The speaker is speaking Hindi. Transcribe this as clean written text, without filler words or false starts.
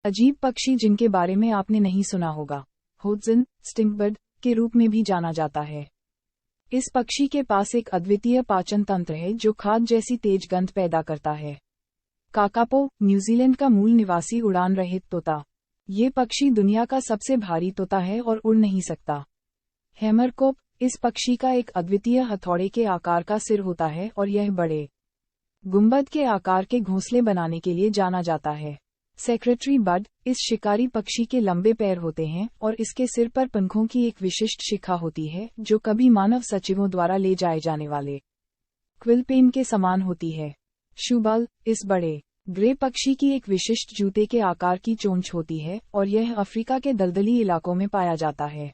अजीब पक्षी जिनके बारे में आपने नहीं सुना होगा, होड्सन स्टिंकबर्ड के रूप में भी जाना जाता है। इस पक्षी के पास एक अद्वितीय पाचन तंत्र है जो खाद जैसी तेज गंध पैदा करता है। काकापो, न्यूजीलैंड का मूल निवासी उड़ान रहित तोता। ये पक्षी दुनिया का सबसे भारी तोता है और उड़ नहीं सकता। हैमरकॉक, इस पक्षी का एक अद्वितीय हथौड़े के आकार का सिर होता है और यह बड़े गुंबद के आकार के घोंसले बनाने के लिए जाना जाता है। सेक्रेटरी बर्ड, इस शिकारी पक्षी के लंबे पैर होते हैं और इसके सिर पर पंखों की एक विशिष्ट शिखा होती है जो कभी मानव सचिवों द्वारा ले जाए जाने वाले क्विलपेन के समान होती है। शूबल, इस बड़े ग्रे पक्षी की एक विशिष्ट जूते के आकार की चोंच होती है और यह अफ्रीका के दलदली इलाकों में पाया जाता है।